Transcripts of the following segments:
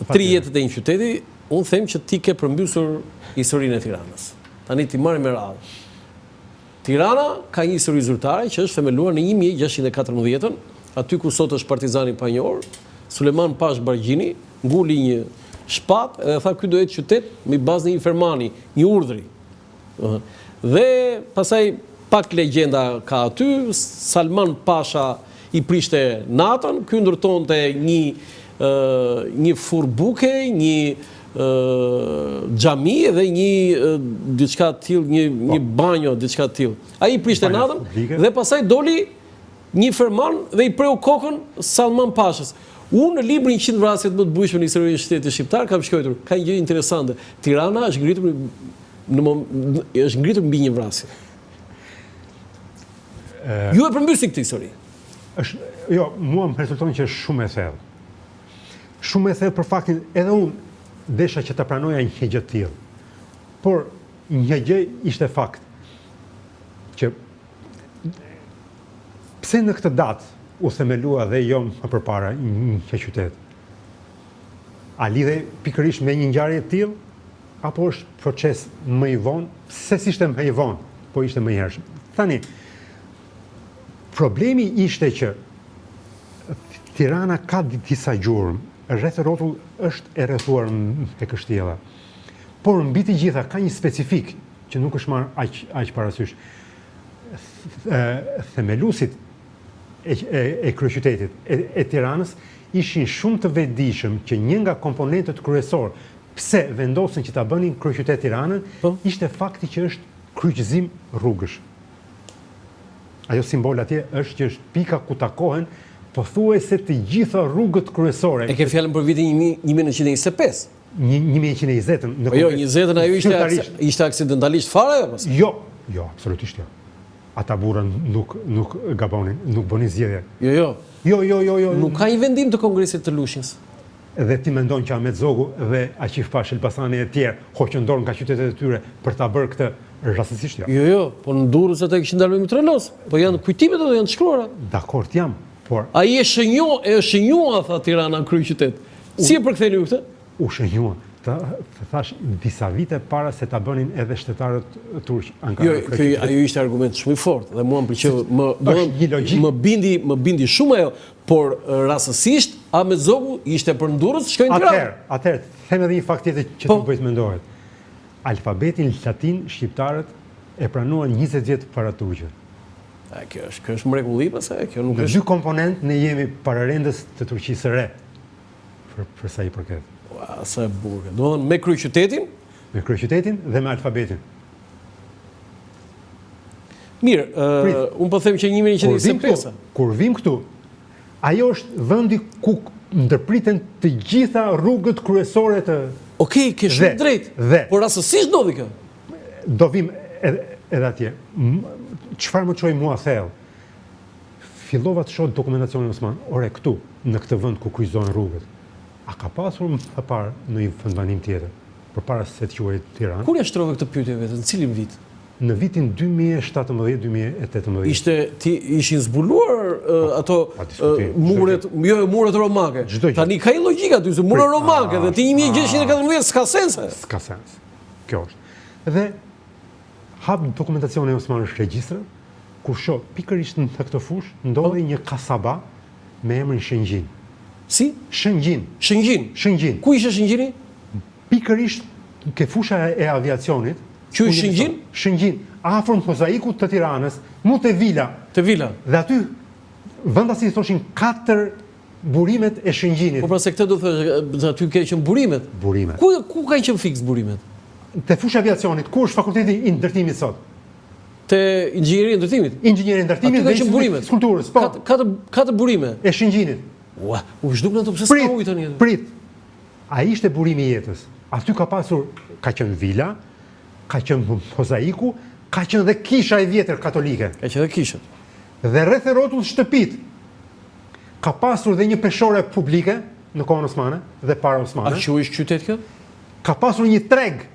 3 jetët e një qyteti, unë them që ti ke përmbysur historinë e Tiranës. Tani ti marrë me radhë. Tirana ka një histori zyrtare që është themeluar në 1614, aty ku sot është Partizani Panjor, Suleman Pash Bargjini nguli një shpatë dhe tha ky do jetë qytet me bazë në një fermani, një urdhri. Dhe pastaj pak legjenda ka aty, Salman Pasha i prishte natën, ky ndërtonte një furbuke, një xhami dhe një diçka të tillë, një banjo, diçka të tillë. Ai i prishte natën dhe pastaj doli një ferman dhe i preu kokën Salman Pashës. Unë në librin 100 vrasjet më të bujshme në historinë e shtetit shqiptar kam shkruar, ka një gjë interesante. Tirana është ngritur mbi një vrasje. Ju e përmbysni këtë histori. Jo, mua më rezulton që është shumë e thellë. Shumë e thellë për faktin edhe unë desha që ta pranoja një gjë të tillë. Por një gjë ishte fakt që pse në këtë datë u themelua dhe jo më përpara një qytet. A lidhe pikërisht me një ngjarje të tillë apo është proces më i vonë? Pse s'ishte më i vonë, po ishte më i hershëm. Tani problemi ishte që Tirana ka disa gjurmë, rreth rrotull është e rrethuar me kështjella. Por mbi të gjitha ka një specifik që nuk është marrë aq parasysh. Themeluesit e kryeqytetit e Tiranës ishin shumë të vetëdijshëm që një nga komponentët kryesor pse vendosen që ta bënin kryeqytet Tiranën ishte fakti që është kryqëzim rrugësh. Ajo simbol atje është që është pika ku takohen pothuajse të gjitha rrugët kryesore. E ke fjalën për vitin 1925? 1920-ën. Jo, 20-ën ajo ishte aksidentalisht fare? Jo, absolutisht jo. Ata burra nuk gabonin, nuk bënin zgjedhje. Jo. Nuk ka një vendim të Kongresit të Lushnjës. Dhe ti mendon që Ahmet Zogu dhe Aqif Pash Elbasani e tjerë hoqën dorë nga qytetet e tyre për ta bërë këtë rastësisht jo. Jo, po në Durrës ata kishin dalë me mitralos, po janë kujtimet ato janë të shkruara. Dakord jam, por ai e shënjua tha Tirana kryeqytet. Si e përktheni ju këtë? U shënjua. Thash disa vite para se ta bënin edhe shtetarët turq Ankara. Jo, ajo ishte argument shumë i fortë dhe mua më pëlqeu, më bindi shumë ajo, por rastësisht Ahmet Zogu ishte për Durrës, shkoi në Tiranë. Atëherë, them edhe një fakt tjetër që të bëjt mendohet. Alfabetin latin shqiptarët e pranuan 20 vjet para turqëve. Kjo është mrekulli pastaj, kjo nuk është. Në dy komponent ne jemi pararendës të Turqisë së re. Për sa i përket. Sa e bukur. Domethënë me kryeqytetin? Me kryeqytetin dhe me alfabetin. Mirë, unë po them që 1925. Kur vim këtu, ajo është vendi ku ndërpriten të gjitha rrugët kryesore të. Okej, ke shumë drejt. Por rastësisht ndodhi kjo. Do vim edhe atje. Çfarë më çoi mua thellë? Fillova të shoh dokumentacionin Osman. Ore këtu, në këtë vend ku kryqëzohen rrugët. A ka pasur më parë në një vendbanim tjetër, përpara se të quajë Tiranë? Kur ja shtrove këtë pyetje vetë, në cilin vit? Në vitin 2017-2018. Ishin zbuluar ato muret romake. Tani ka i logjika aty, se muret romake dhe ti 1614 s'ka sens. S'ka sens. Kjo është. Dhe hap dokumentacionin e Osmanit regjistra, kur shoh pikërisht në këtë fushë ndodhi një kasaba me emrin Shëngjin. Si? Shëngjin. Ku ishte Shëngjini? Pikërisht ke fusha e aviacionit. Që është Shëngjin? Shëngjin. Afër mozaikut të Tiranës, mu te vila. Te vila. Dhe aty vendasi thoshin 4 burimet e Shëngjinit. Po pra se këtë do thësh aty kanë qenë burimet. Burimet. Ku kanë qenë fiks burimet? Te fusha e aviacionit. Ku është fakulteti i ndërtimit sot? Te inxhinieria e ndërtimit. Inxhinieria e ndërtimit dhe skulpturës. Po. Katër burime e Shëngjinit. U zhdukën ato pse s'ka ujë tani. Prit. Ai ishte burimi i jetës. Aty ka qenë vila, ka qenë mozaiku, ka qenë dhe kisha e vjetër katolike. Ka qenë dhe kishët. Dhe rreth e rrotull shtëpit. Ka pasur dhe një peshore publike në kohën osmane dhe para osmane. A quhesh qytet kjo? Ka pasur një treg.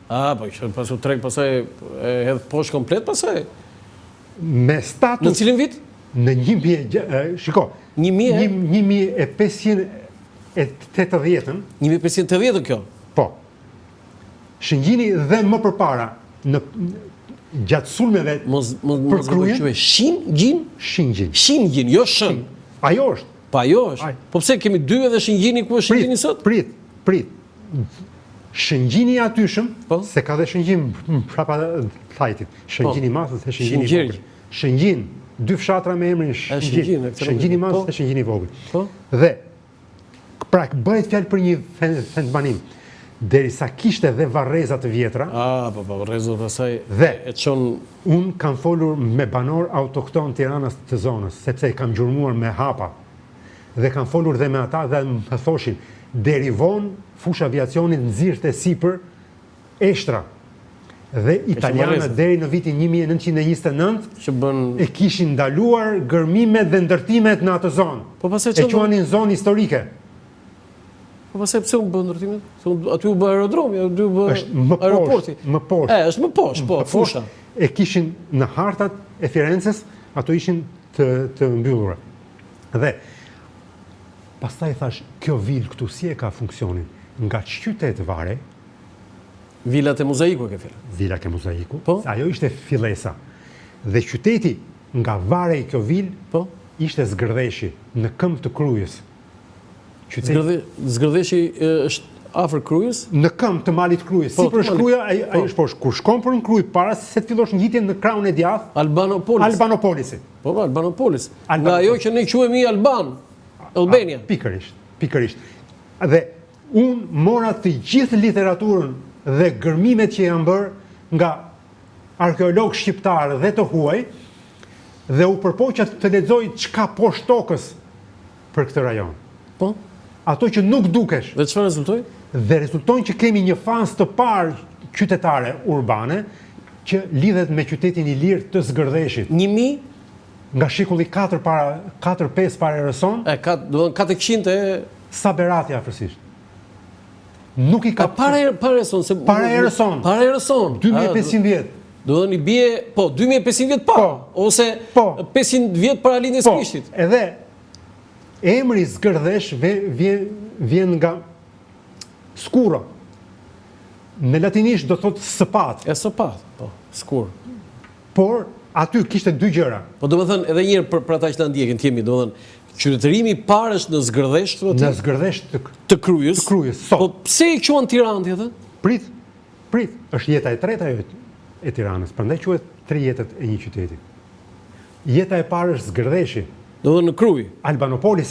Po ishte pasur treg, pastaj e hedh poshtë komplet pastaj. Me status. Në cilin vit? Në 1000, shiko. 1500 1880-ën, 1580 kjo. po, Shëngjini dhe më përpara, gjatë sulmeve për Krujën, Shingjin, jo Shën. Ajo është. Pa jo është. Po pse kemi dy edhe Shëngjini ku është Shëngjini sot? Prit. Shëngjini atyshëm, se ka dhe Shëngjin prapa thajtit. Shëngjini Madh dhe Shëngjini Vogël. Shëngjin, dy fshatra me emrin Shëngjini Madh dhe Shëngjini Vogël. Dhe pra bëhet fjalë për një vendbanim. Derisa kishte dhe varreza të vjetra. Po, varreza pastaj e çon. Unë kam folur me banor autokton Tiranës të zonës, sepse kam gjurmuar me hapa. Dhe kam folur dhe me ata dhe më thoshin, deri vonë fusha aviacionit nxirrte sipër Eshtra. Dhe italianët deri në vitin 1929 e kishin ndaluar gërmimet dhe ndërtimet në atë zonë. E quanin zonë historike. Po pastaj pse u bë ndërtimet? Aty u bë aerodromi, aty u bë aeroporti. Më poshtë. Është më poshtë, po, fusha. E kishin në hartat e Firences, ato ishin të mbyllura. Dhe pastaj thash, kjo vilë këtu si e ka funksionin? Nga qytet Vare, Vilat e Mozaiku ke fjalë. Vilat e Mozaiku, ajo ishte fillesa. Dhe qyteti nga Vare i kjo vilë ishte Zgërdheshi, në këmbë të Krujës. Zgërdheshi është afër Krujës? Në këmbë të malit Krujës. Sipër është Kruja, ai është poshtë. Kur shkon për në Krujë, para se të fillosh ngjitjen në krahun e djathtë, Albanopolisi. Po, Albanopolis. Nga ajo që ne quhemi Albania. Pikërisht. Dhe unë mora të gjithë literaturën dhe gërmimet që janë bërë nga arkeologë shqiptarë dhe të huaj, dhe u përpoqa të lexoj çka poshtë tokës për këtë rajon. Po? Ato që nuk dukesh. Dhe çfarë rezultoi? Dhe rezultojnë që kemi një fazë të parë qytetare urbane që lidhet me qytetin i lirë të Zgërdheshit. 1000 nga shekulli 4-5 para erëson. Do të 400 e Saberati afërsisht. Nuk i ka para erëson, se para erëson. 2500 vjet. Do të thonë i bie, 2500 vjet pa, ose 500 vjet para lindjes Krishtit. Edhe emri Zgërdhesh vjen nga skuro. Në latinisht do thotë sëpat. Sëpat, skur. Por aty kishte dy gjëra. Po do të thënë edhe një herë për ata që na ndjekin, themi, do të thënë qytetërimi i parë është në Zgërdhesh, në Zgërdhesh të Krujës. Po pse i quan Tiranë atë? Prit. Është jeta e tretë ajo e Tiranës, prandaj quhet 3 jetët e një qyteti. Jeta e parë është Zgërdheshi. Do të thënë në Krujë. Albanopolis.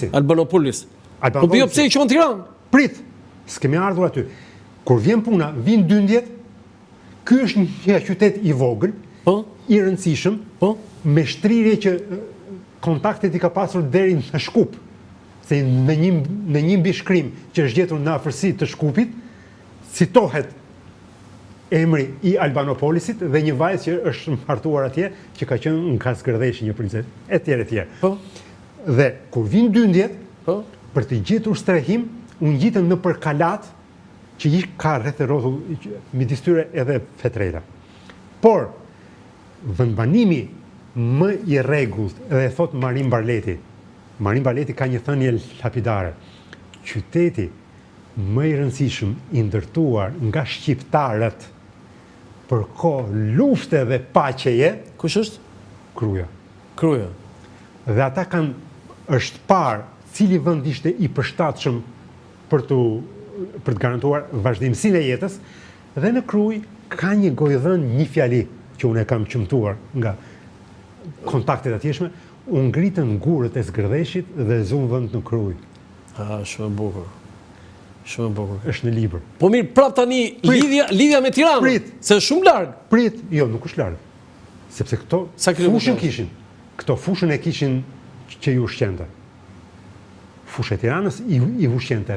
Po bio pse i quan Tiranë? Prit. S'kemi ardhur aty. Kur vjen puna, vin 12. Ky është një qytet i vogël, i rëndësishëm, me shtrirje që kontaktet i ka pasur deri në Shkup. Se në një mbishkrim që është gjetur në afërsi të Shkupit, citohet emri i Albanopolisit dhe një vajzë që është martuar atje, që ka qenë nga Zgërdheshi, një princesë, etj. Dhe kur vin 12, për të gjetur strehim, u ngjitën nëpër kalat që ka rreth e rrothull midis tyre edhe fetrela. Por vendbanimi më i rregullt, dhe thot Marin Barleti. Marin Barleti ka një thënie lapidare. Qyteti më i rëndësishëm i ndërtuar nga shqiptarët për kohë lufte dhe paqeje. Kush është? Kruja. Dhe ata është parë cili vend ishte i përshtatshëm për të garantuar vazhdimsinë e jetës, dhe në Krujë ka një gojdhën, një fjali që unë e kam qëmtuar nga kontaktet atjeshme, u ngritën gurët e Zgërdheshit dhe zunë vend në Krujë. Shumë e bukur. Është në libër. Po mirë, prap tani lidhja me Tiranën, se është shumë larg. Jo, nuk është larg. Sepse këto fushën kishin. Këto fushën e kishin që ju ushqente. Fusha e Tiranës i ushqente